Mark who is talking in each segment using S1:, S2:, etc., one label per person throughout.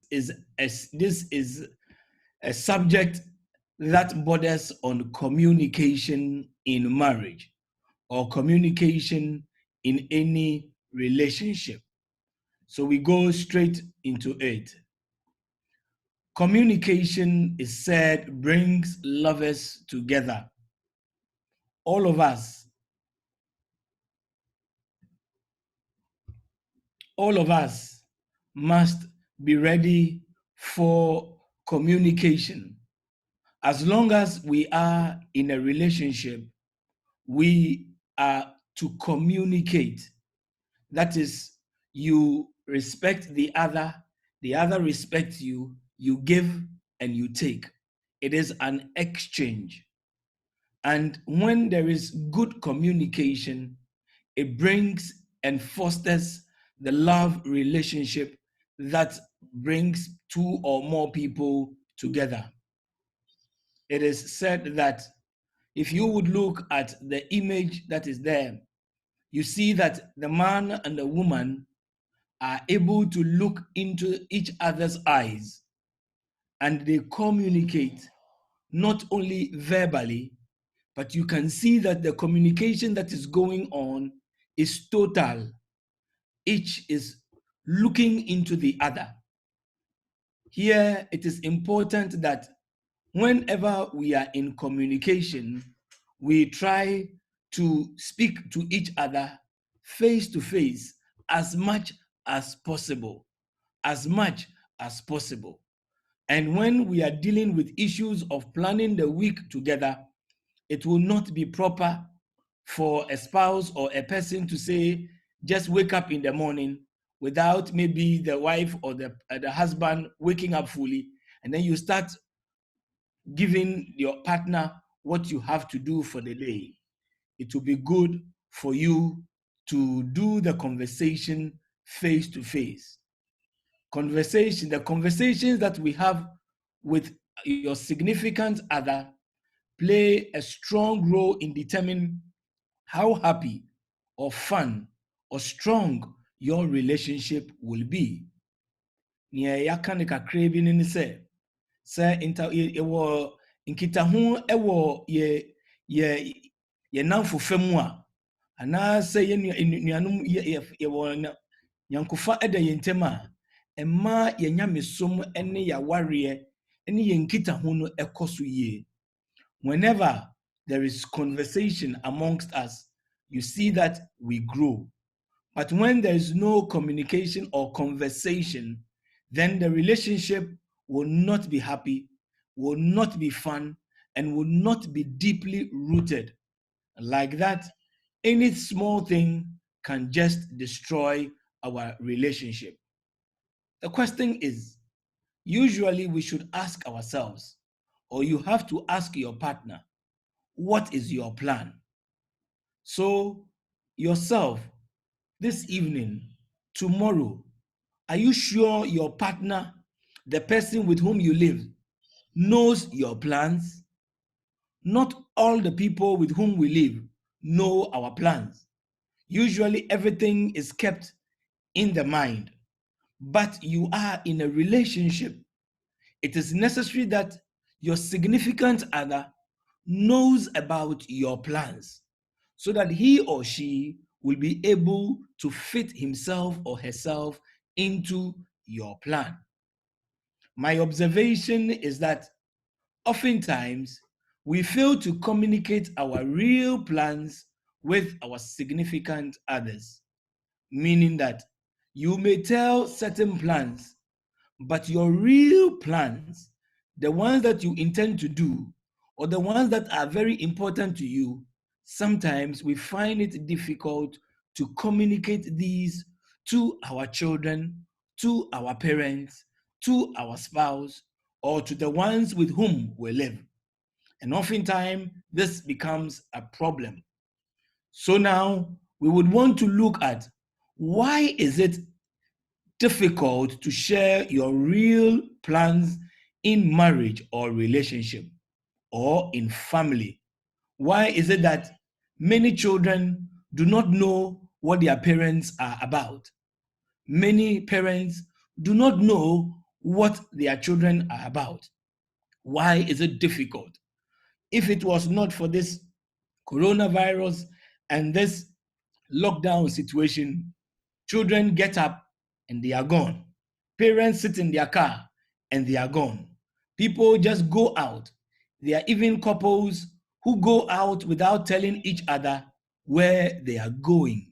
S1: This is a subject that borders on communication in marriage or communication in any relationship. So we go straight into it. Communication is said brings lovers together. All of us must be ready for communication. As long as we are in a relationship, we are to communicate. That is, you respect the other respects you, you give and you take. It is an exchange. And when there is good communication, it brings and fosters the love relationship that brings two or more people together. It is said that if you would look at the image that is there, you see that the man and the woman are able to look into each other's eyes and they communicate not only verbally, but you can see that the communication that is going on is total. Each is looking into the other. Here, it is important that whenever we are in communication, we try to speak to each other face to face as much as possible. As much as possible. And when we are dealing with issues of planning the week together, it will not be proper for a spouse or a person to say, just wake up in the morning without maybe the wife or the husband waking up fully. And then you start giving your partner what you have to do for the day. It will be good for you to do the conversation face to face. The conversations that we have with your significant other play a strong role in determining how happy or fun or strong your relationship will be. Nea yaka ne kakra bi ne sɛ ɛwɔ nkitaho ɛwɔ yɛ namfofa mu a anaasɛ yɛ nuanom yɛwɔ nyankofa ɛda yɛn ntam a ɛma yɛn nyamesom ne yɛawareɛ ne yɛn nkitaho no ɛkɔ so yie. Whenever there is conversation amongst us, you see that we grow. But when there is no communication or conversation, then the relationship will not be happy, will not be fun, and will not be deeply rooted. Like that, any small thing can just destroy our relationship. The question is, usually we should ask ourselves, or you have to ask your partner, what is your plan? So, yourself, this evening, tomorrow, are you sure your partner, the person with whom you live, knows your plans? Not all the people with whom we live know our plans. Usually, everything is kept in the mind, but you are in a relationship. It is necessary that your significant other knows about your plans so that he or she will be able to fit himself or herself into your plan. My observation is that oftentimes we fail to communicate our real plans with our significant others, meaning that you may tell certain plans, but your real plans, the ones that you intend to do, or the ones that are very important to you, sometimes we find it difficult to communicate these to our children, to our parents, to our spouse, or to the ones with whom we live. And oftentimes, this becomes a problem. So now we would want to look at why is it difficult to share your real plans in marriage or relationship or in family? Why is it that many children do not know what their parents are about? Many parents do not know what their children are about. Why is it difficult? If it was not for this coronavirus and this lockdown situation, children get up and they are gone. Parents sit in their car and they are gone. People just go out. There are even couples who go out without telling each other where they are going,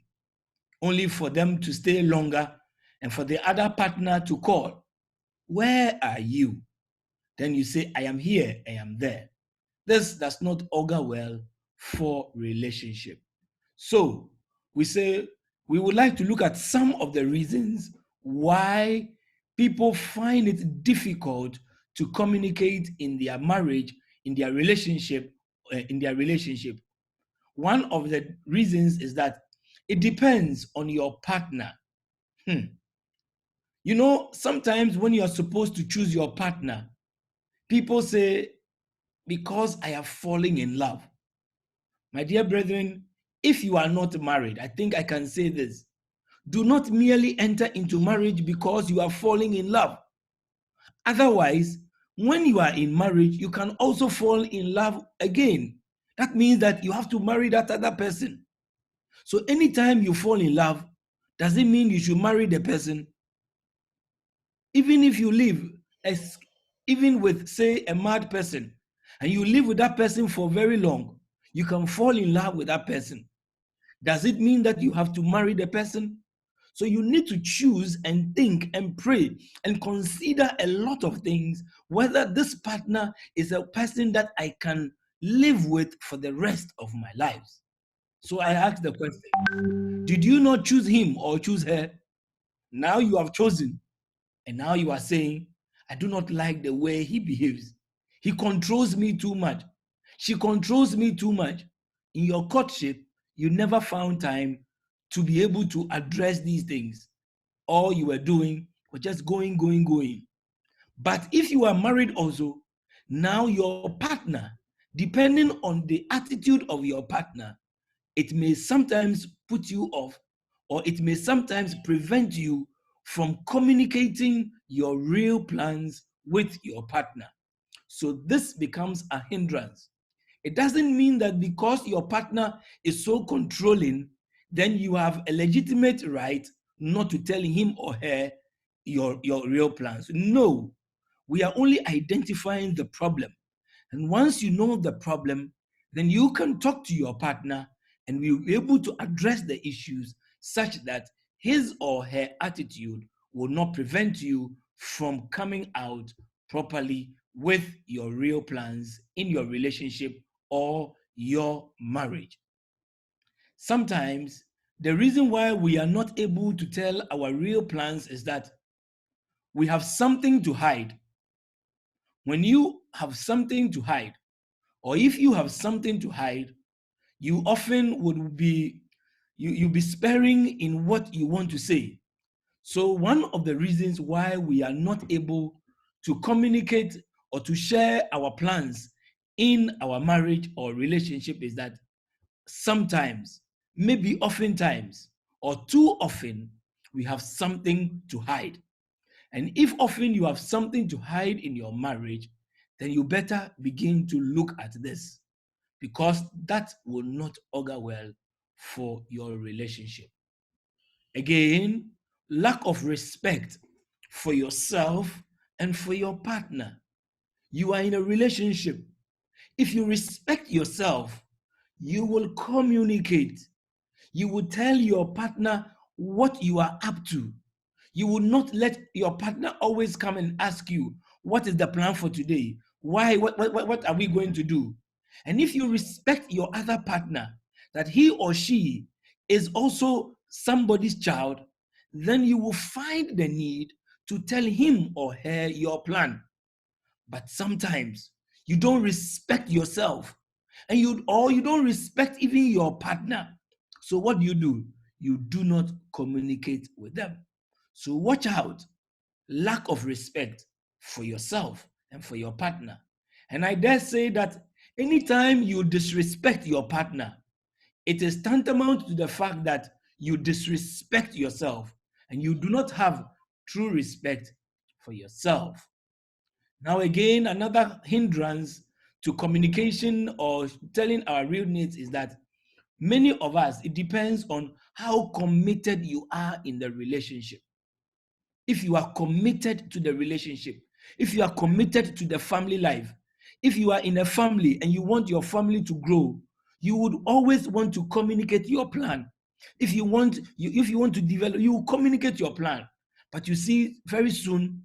S1: only for them to stay longer and for the other partner to call. Where are you? Then you say, I am here, I am there. This does not augur well for relationship. So we say we would like to look at some of the reasons why people find it difficult to communicate in their marriage, in their relationship. One of the reasons is that it depends on your partner. You know, sometimes when you are supposed to choose your partner, people say, because I have fallen in love. My dear brethren, if you are not married, I think I can say this. Do not merely enter into marriage because you are falling in love. Otherwise, when you are in marriage, you can also fall in love again. That means that you have to marry that other person. So anytime you fall in love, does it mean you should marry the person? Even if you live, even with, say, a mad person, and you live with that person for very long, you can fall in love with that person. Does it mean that you have to marry the person? So you need to choose and think and pray and consider a lot of things, whether this partner is a person that I can live with for the rest of my lives. So I ask the question, did you not choose him or choose her? Now you have chosen. And now you are saying, I do not like the way he behaves. He controls me too much. She controls me too much. In your courtship, you never found time to be able to address these things. All you were doing was just going. But if you are married also, now your partner, depending on the attitude of your partner, it may sometimes put you off, or it may sometimes prevent you from communicating your real plans with your partner. So this becomes a hindrance. It doesn't mean that because your partner is so controlling, then you have a legitimate right not to tell him or her your real plans. No, we are only identifying the problem. And once you know the problem, then you can talk to your partner and we'll be able to address the issues such that his or her attitude will not prevent you from coming out properly with your real plans in your relationship or your marriage. Sometimes the reason why we are not able to tell our real plans is that we have something to hide. When you have something to hide, or if you have something to hide, you often would be you'll be sparing in what you want to say. So one of the reasons why we are not able to communicate or to share our plans in our marriage or relationship is that sometimes, maybe oftentimes, or too often, we have something to hide. And if often you have something to hide in your marriage, then you better begin to look at this, because that will not augur well for your relationship. Again, lack of respect for yourself and for your partner. You are in a relationship. If you respect yourself, you will communicate. You will tell your partner what you are up to. You will not let your partner always come and ask you, what is the plan for today? Why? What are we going to do? And if you respect your other partner, that he or she is also somebody's child, then you will find the need to tell him or her your plan. But sometimes You don't respect yourself. And you don't respect even your partner. So what do? You do not communicate with them. So watch out. Lack of respect for yourself and for your partner. And I dare say that anytime you disrespect your partner, it is tantamount to the fact that you disrespect yourself and you do not have true respect for yourself. Now, again, another hindrance to communication or telling our real needs is that many of us, it depends on how committed you are in the relationship. If you are committed to the relationship, if you are committed to the family life, if you are in a family and you want your family to grow, you would always want to communicate your plan. If you want to develop, you will communicate your plan. But you see, very soon,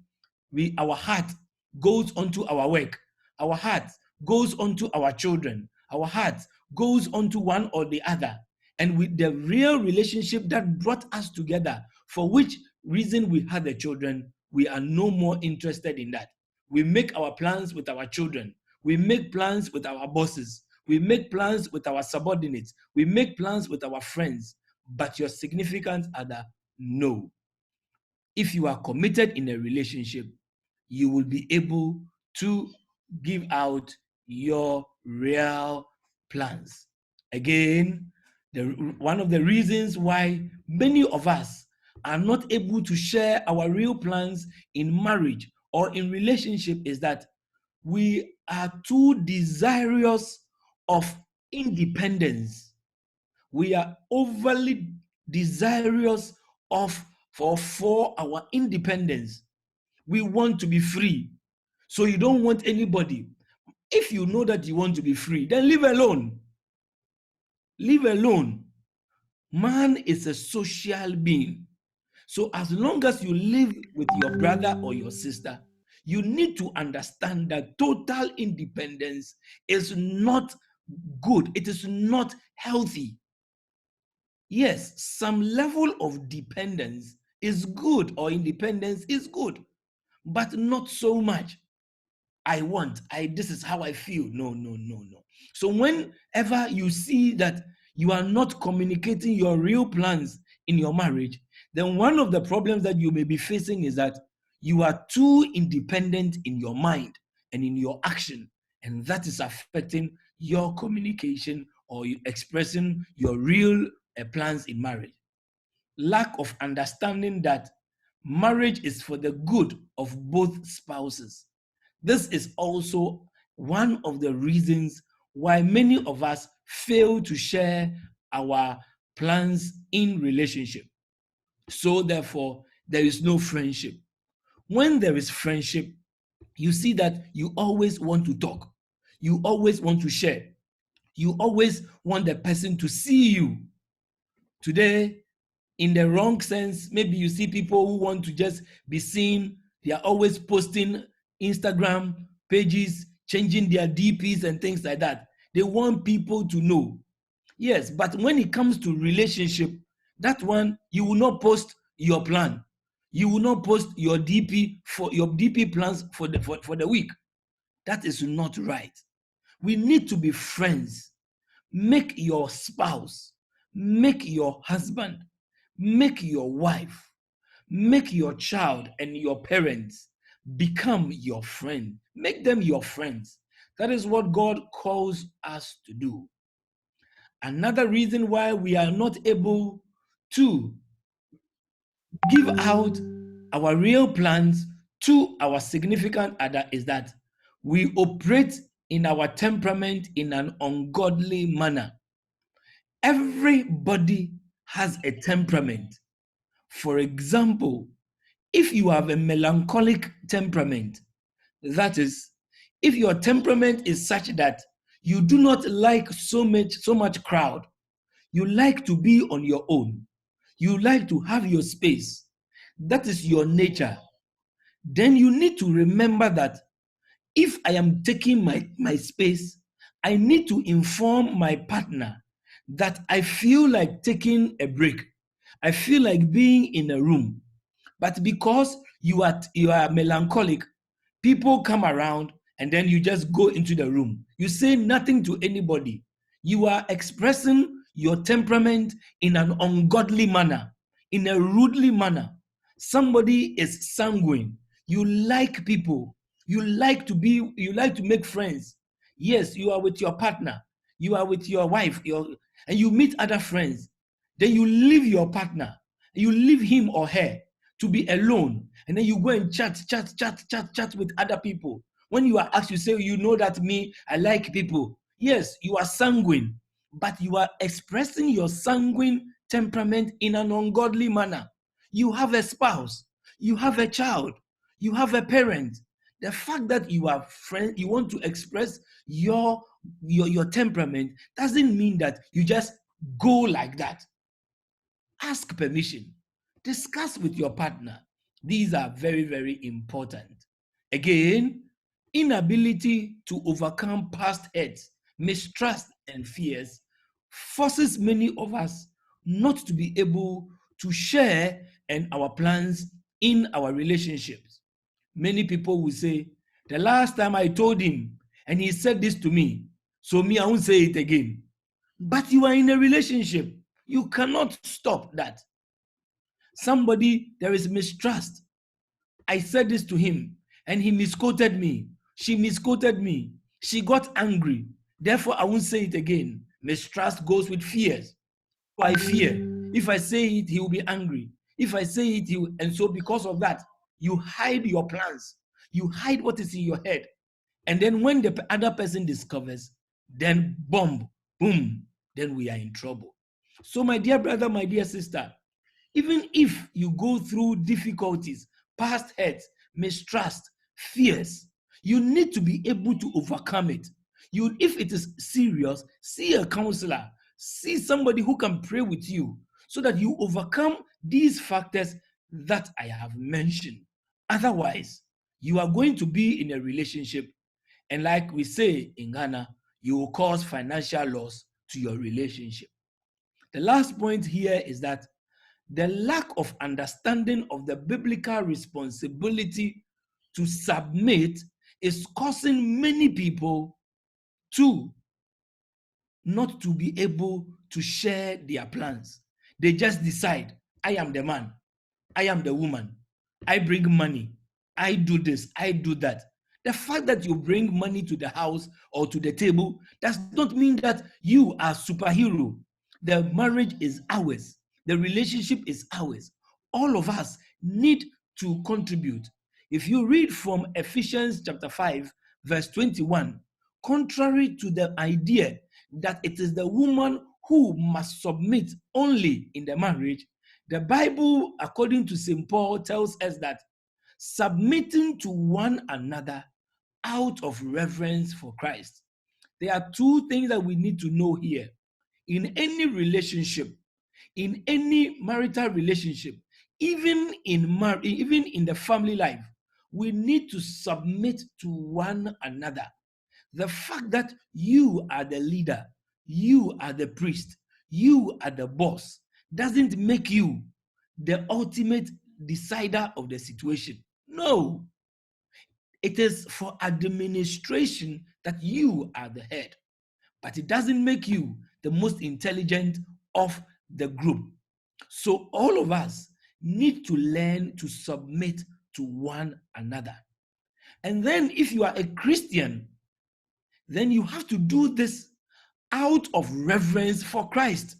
S1: our heart goes onto our work. Our heart goes onto our children. Our heart goes onto one or the other. And with the real relationship that brought us together, for which reason we had the children, we are no more interested in that. We make our plans with our children. We make plans with our bosses. We make plans with our subordinates. We make plans with our friends. But your significant other, no. If you are committed in a relationship, you will be able to give out your real plans. Again, one of the reasons why many of us are not able to share our real plans in marriage or in relationship is that we are too desirous of independence. We are overly desirous for our independence. We want to be free. So you don't want anybody. If you know that you want to be free, then live alone. Live alone. Man is a social being. So as long as you live with your brother or your sister, you need to understand that total independence is not good. It is not healthy. Yes, some level of dependence is good, or independence is good, but not so much. This is how I feel. No. So whenever you see that you are not communicating your real plans in your marriage, then one of the problems that you may be facing is that you are too independent in your mind and in your action, and that is affecting your communication or you expressing your real plans in marriage. Lack of understanding that marriage is for the good of both spouses. This is also one of the reasons why many of us fail to share our plans in relationship. So therefore, there is no friendship. When there is friendship, you see that you always want to talk. You always want to share. You always want the person to see you. Today, in the wrong sense, maybe you see people who want to just be seen. They are always posting Instagram pages, changing their DPs and things like that. They want people to know. Yes, but when it comes to relationship, that one, you will not post your plan. You will not post your DP for your DP plans for the week. That is not right. We need to be friends. Make your spouse, make your husband, make your wife, make your child and your parents become your friend. Make them your friends. That is what God calls us to do. Another reason why we are not able to give out our real plans to our significant other is that we operate in our temperament in an ungodly manner. Everybody has a temperament. For example, if you have a melancholic temperament, that is, if your temperament is such that you do not like so much crowd, you like to be on your own, you like to have your space, that is your nature, then you need to remember that if I am taking my space, I need to inform my partner that I feel like taking a break. I feel like being in a room. But because you are melancholic, people come around and then you just go into the room. You say nothing to anybody. You are expressing your temperament in an ungodly manner, in a rudely manner. Somebody is sanguine. You like people. You like to make friends. Yes, you are with your partner. You are with your wife, and you meet other friends. Then you leave your partner. You leave him or her to be alone. And then you go and chat with other people. When you are asked, you say, you know that me, I like people. Yes, you are sanguine, but you are expressing your sanguine temperament in an ungodly manner. You have a spouse, you have a child, you have a parent. The fact that you are friend, you want to express your temperament doesn't mean that you just go like that. Ask permission. Discuss with your partner. These are very, very important. Again, inability to overcome past hurts, mistrust, and fears forces many of us not to be able to share and our plans in our relationships. Many people will say, the last time I told him and he said this to me, so me, I won't say it again. But you are in a relationship. You cannot stop that. There is mistrust. I said this to him and he misquoted me. She misquoted me. She got angry. Therefore, I won't say it again. Mistrust goes with fears. So I fear. If I say it, he will be angry. If I say it, and so because of that, you hide your plans. You hide what is in your head. And then when the other person discovers, then boom, then we are in trouble. So my dear brother, my dear sister, even if you go through difficulties, past hurts, mistrust, fears, you need to be able to overcome it. If it is serious, see a counselor, see somebody who can pray with you so that you overcome these factors that I have mentioned. Otherwise, you are going to be in a relationship, and like we say in Ghana, you will cause financial loss to your relationship. The last point here is that the lack of understanding of the biblical responsibility to submit is causing many people to not to be able to share their plans. They just decide, I am the man, I am the woman, I bring money, I do this, I do that. The fact that you bring money to the house or to the table does not mean that you are superhero. The marriage is ours. The relationship is ours. All of us need to contribute. If you read from Ephesians chapter 5, verse 21, contrary to the idea that it is the woman who must submit only in the marriage, the Bible, according to St. Paul, tells us that submitting to one another out of reverence for Christ. There are two things that we need to know here. In any relationship, in any marital relationship, even in the family life, we need to submit to one another. The fact that you are the leader, you are the priest, you are the boss, doesn't make you the ultimate decider of the situation. No. It is for administration that you are the head, but it doesn't make you the most intelligent of the group. So all of us need to learn to submit to one another. And then if you are a Christian, then you have to do this out of reverence for Christ.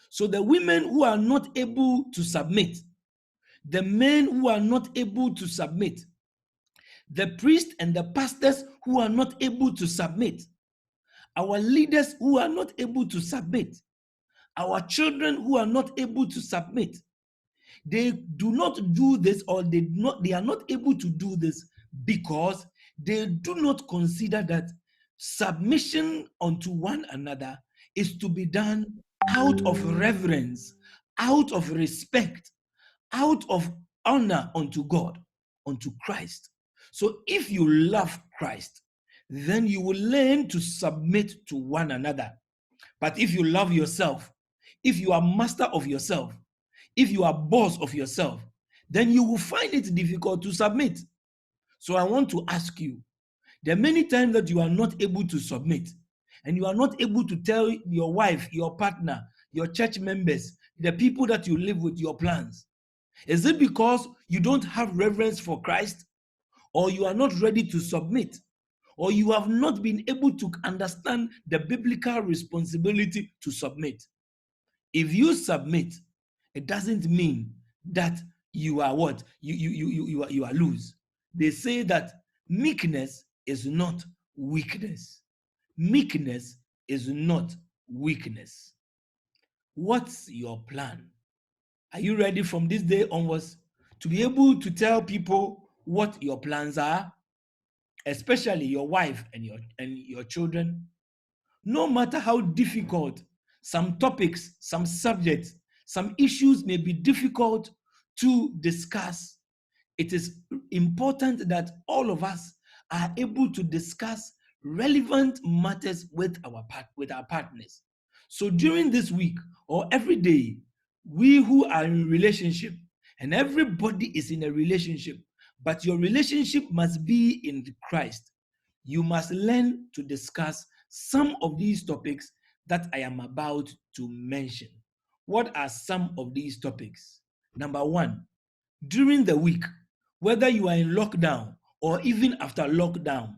S1: So the women who are not able to submit, the men who are not able to submit, the priests and the pastors who are not able to submit, our leaders who are not able to submit, our children who are not able to submit, they do not do this, or they are not able to do this because they do not consider that submission unto one another is to be done out of reverence, out of respect, out of honor unto God, unto Christ. So if you love Christ, then you will learn to submit to one another. But if you love yourself, if you are master of yourself, if you are boss of yourself, then you will find it difficult to submit. So I want to ask you, There are many times that you are not able to submit, and you are not able to tell your wife, your partner, your church members, the people that you live with, your plans. Is it because you don't have reverence for Christ, or you are not ready to submit, or you have not been able to understand the biblical responsibility to submit? If you submit, it doesn't mean that you are what? You are loose. They say that meekness is not weakness. Meekness is not weakness. What's your plan? Are you ready from this day onwards to be able to tell people what your plans are, especially your wife and your children? No matter how difficult some topics, some subjects, some issues may be difficult to discuss, it is important that all of us are able to discuss relevant matters with our partners. So during this week or every day, we who are in relationship, and everybody is in a relationship, but your relationship must be in Christ. You must learn to discuss some of these topics that I am about to mention. What are some of these topics? Number one, during the week, whether you are in lockdown or even after lockdown,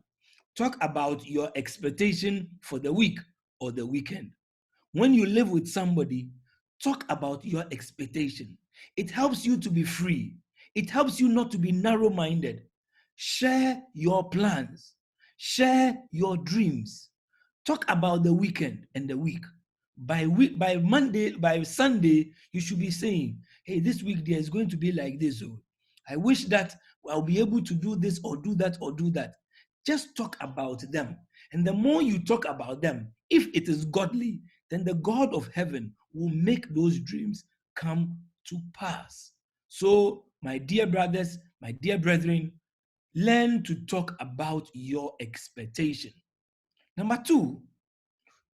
S1: talk about your expectation for the week or the weekend. When you live with somebody, talk about your expectation. It helps you to be free. It helps you not to be narrow-minded. Share your plans. Share your dreams. Talk about the weekend and the week. By Monday, by Sunday, you should be saying, hey, this week there is going to be like this. Oh, I wish that I'll be able to do this or do that or do that. Just talk about them. And the more you talk about them, if it is godly, then the God of heaven will make those dreams come to pass. So, my dear brothers, my dear brethren, learn to talk about your expectation. Number two,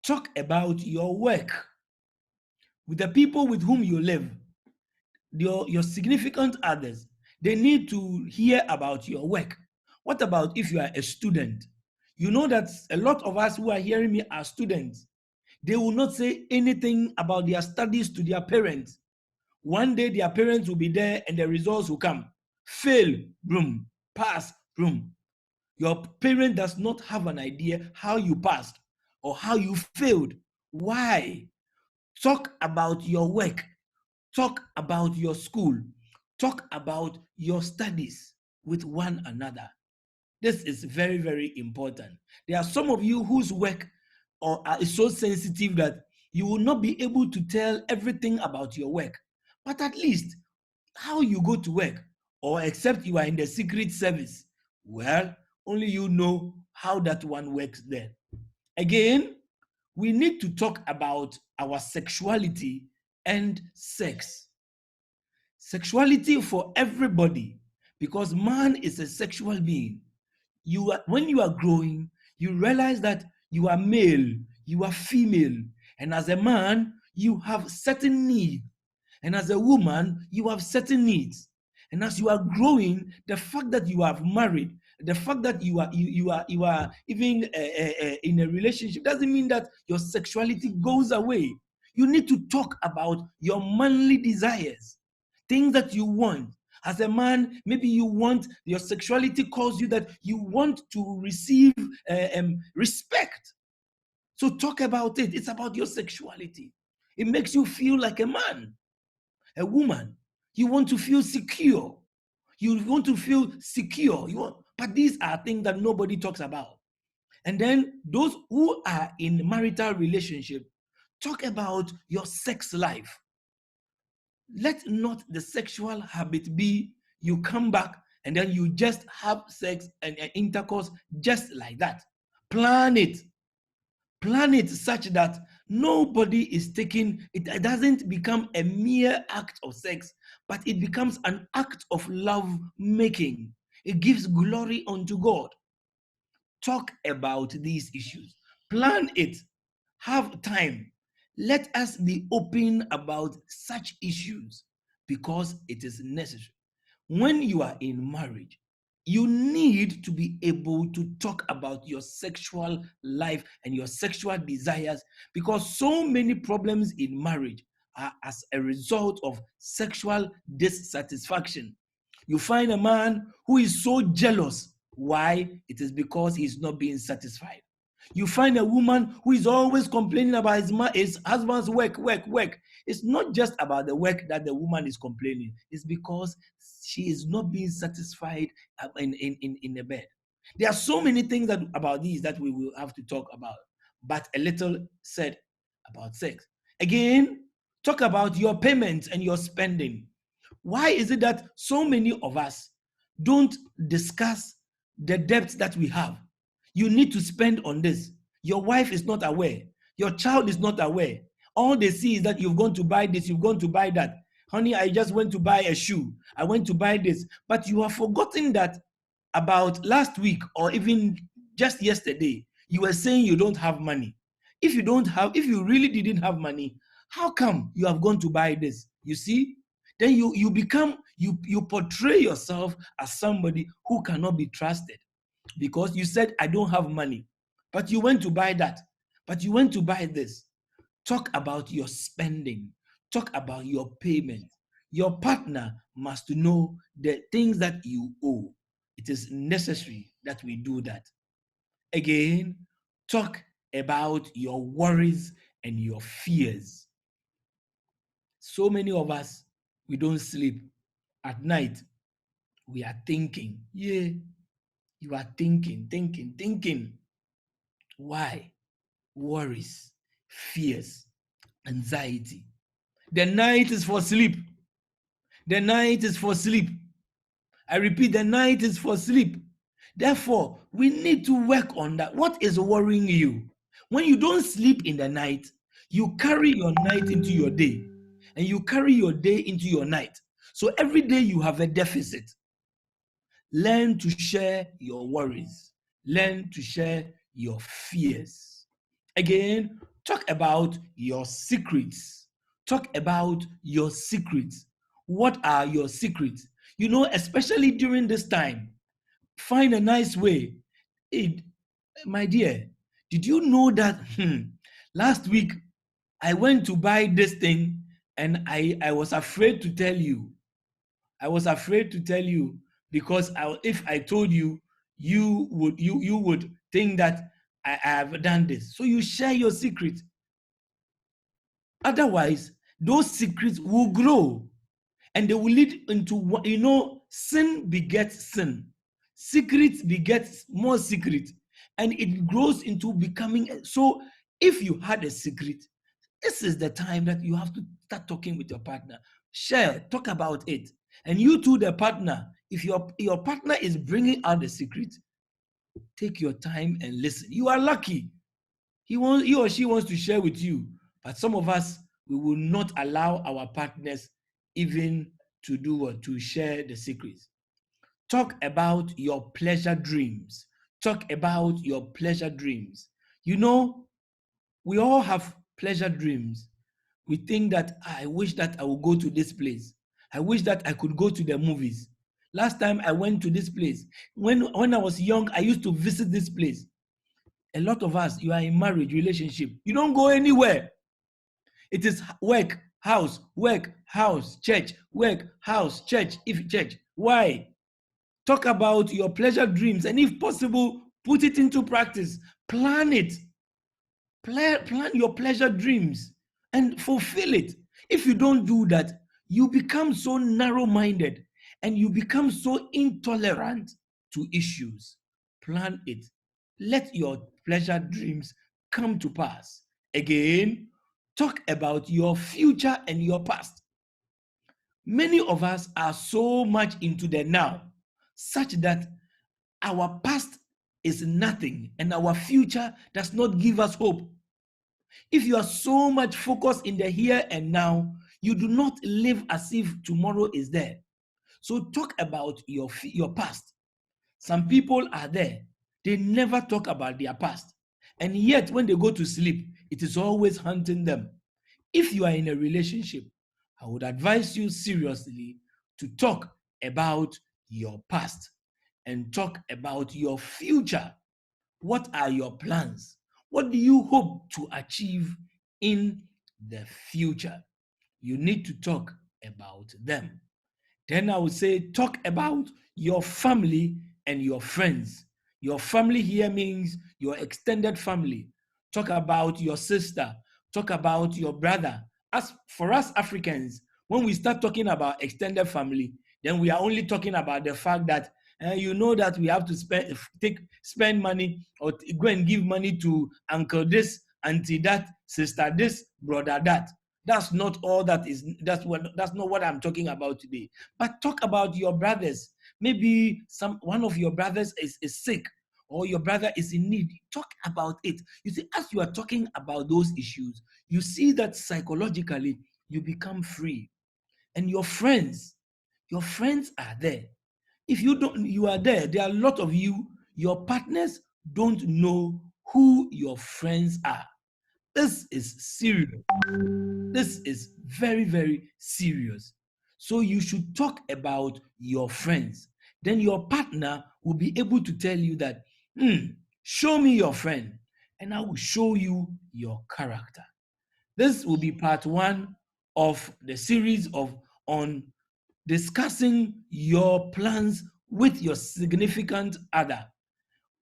S1: talk about your work with the people with whom you live, your significant others. They need to hear about your work. What about if you are a student? You know that a lot of us who are hearing me are students. They will not say anything about their studies to their parents. One day their parents will be there and the results will come. Fail, boom. Pass, boom. Your parent does not have an idea how you passed or how you failed. Why? Talk about your work. Talk about your school. Talk about your studies with one another. This is very, very important. There are some of you whose work is so sensitive that you will not be able to tell everything about your work. But at least how you go to work, or except you are in the secret service, well, only you know how that one works there. Again, we need to talk about our sexuality and sex. Sexuality for everybody, because man is a sexual being. When you are growing, you realize that you are male, you are female, and as a man, you have certain needs, and as a woman, you have certain needs. And as you are growing, the fact that you have married, the fact that you are even in a relationship doesn't mean that your sexuality goes away. You need to talk about your manly desires, things that you want. As a man, maybe you want, your sexuality calls you that you want to receive respect. So talk about it. It's about your sexuality. It makes you feel like a man, a woman. You want to feel secure. You want to feel secure. But these are things that nobody talks about. And then those who are in marital relationship, talk about your sex life. Let not the sexual habit be you come back and then you just have sex and intercourse just like that. Plan it. Plan it such that nobody is taking it. It doesn't become a mere act of sex, but it becomes an act of love making. It gives glory unto God. Talk about these issues. Plan it. Have time. Let us be open about such issues because it is necessary. When you are in marriage, You need to be able to talk about your sexual life and your sexual desires, because so many problems in marriage are as a result of sexual dissatisfaction. You find a man who is so jealous. Why? It is because he's not being satisfied. You find a woman who is always complaining about his husband's work. It's not just about the work that the woman is complaining. It's because she is not being satisfied in the bed. There are so many things about these that we will have to talk about, but a little said about sex. Again, talk about your payments and your spending. Why is it that so many of us don't discuss the debts that we have? You need to spend on this. Your wife is not aware. Your child is not aware. All they see is that you've gone to buy this, you've gone to buy that. Honey, I just went to buy a shoe. I went to buy this. But you have forgotten that about last week or even just yesterday, you were saying you don't have money. If you really didn't have money, how come you have gone to buy this? You see? Then you portray yourself as somebody who cannot be trusted, because you said, I don't have money, but you went to buy that, but you went to buy this. Talk about your spending, talk about your payment. Your partner must know the things that you owe. It is necessary that we do that. Again, talk about your worries and your fears. So many of us, we don't sleep. At night, we are thinking. Yeah, you are thinking. Why? Worries, fears, anxiety. The night is for sleep. The night is for sleep. I repeat, the night is for sleep. Therefore, we need to work on that. What is worrying you? When you don't sleep in the night, you carry your night into your day, and you carry your day into your night. So every day you have a deficit. Learn to share your worries. Learn to share your fears. Again, talk about your secrets. Talk about your secrets. What are your secrets? You know, especially during this time, find a nice way. Hey, my dear, did you know that last week I went to buy this thing and I was afraid to tell you. I was afraid to tell you because if I told you, you would think that I have done this. So you share your secret. Otherwise, those secrets will grow and they will lead into, sin begets sin. Secret begets more secret, and it grows into becoming. So if you had a secret, this is the time that you have to start talking with your partner. Share, talk about it. And you too, the partner, if your partner is bringing out the secret, take your time and listen. You are lucky. He or she wants to share with you. But some of us, we will not allow our partners even to do what? To share the secrets. Talk about your pleasure dreams. Talk about your pleasure dreams. You know, we all have pleasure dreams. We think that I wish that I would go to this place. I wish that I could go to the movies. Last time I went to this place. When I was young, I used to visit this place. A lot of us, you are in marriage, relationship. You don't go anywhere. It is work, house, church, work, house, church, if church. Why? Talk about your pleasure dreams, and if possible, put it into practice. Plan it. Plan your pleasure dreams and fulfill it. If you don't do that, you become so narrow-minded and you become so intolerant to issues. Plan it. Let your pleasure dreams come to pass. Again, talk about your future and your past. Many of us are so much into the now, such that our past is nothing and our future does not give us hope. If you are so much focused in the here and now, you do not live as if tomorrow is there. So talk about your past. Some people are there, they never talk about their past. And yet when they go to sleep, it is always haunting them. If you are in a relationship, I would advise you seriously to talk about your past. and talk about your future. What are your plans? What do you hope to achieve in the future? You need to talk about them. Then I would say talk about your family and your friends. Your family here means your extended family. Talk about your sister. Talk about your brother. As for us Africans, when we start talking about extended family, then we are only talking about the fact that you know that we have to spend money or go and give money to uncle this, auntie that, sister this, brother that. That's not all that is. That's not what I'm talking about today. But talk about your brothers. Maybe one of your brothers is sick or your brother is in need. Talk about it. You see, as you are talking about those issues, you see that psychologically you become free. And your friends are there. If you are there. There are a lot of you, your partners don't know who your friends are. This is serious. This is very, very serious. So you should talk about your friends. Then your partner will be able to tell you that, show me your friend, and I will show you your character. This will be part one of the series on discussing your plans with your significant other.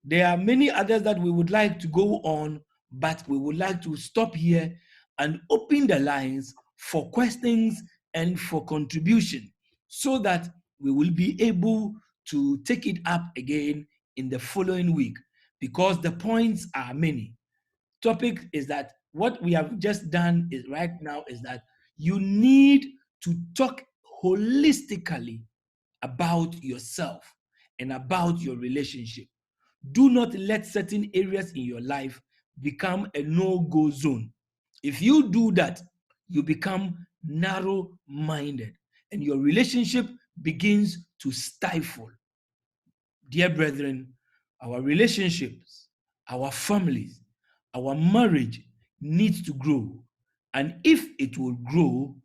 S1: There are many others that we would like to go on, but we would like to stop here and open the lines for questions and for contribution so that we will be able to take it up again in the following week, because the points are many. Topic is that what we have just done is right now is that you need to talk holistically about yourself and about your relationship. Do not let certain areas in your life become a no-go zone. If you do that, you become narrow-minded and your relationship begins to stifle. Dear brethren, our relationships, our families, our marriage needs to grow. And if it will grow,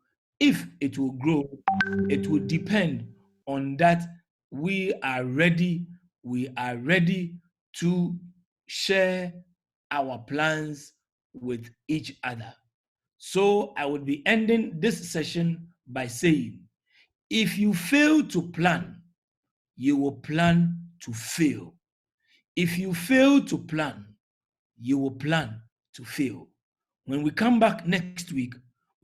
S1: it will depend on that we are ready to share our plans with each other. So I would be ending this session by saying, if you fail to plan, you will plan to fail. If you fail to plan, you will plan to fail. When we come back next week,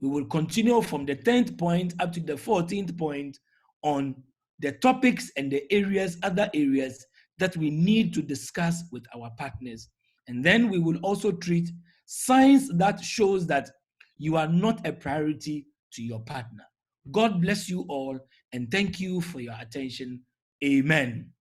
S1: we will continue from the 10th point up to the 14th point on the topics and the other areas that we need to discuss with our partners. And then we will also treat signs that shows that you are not a priority to your partner. God bless you all and thank you for your attention. Amen.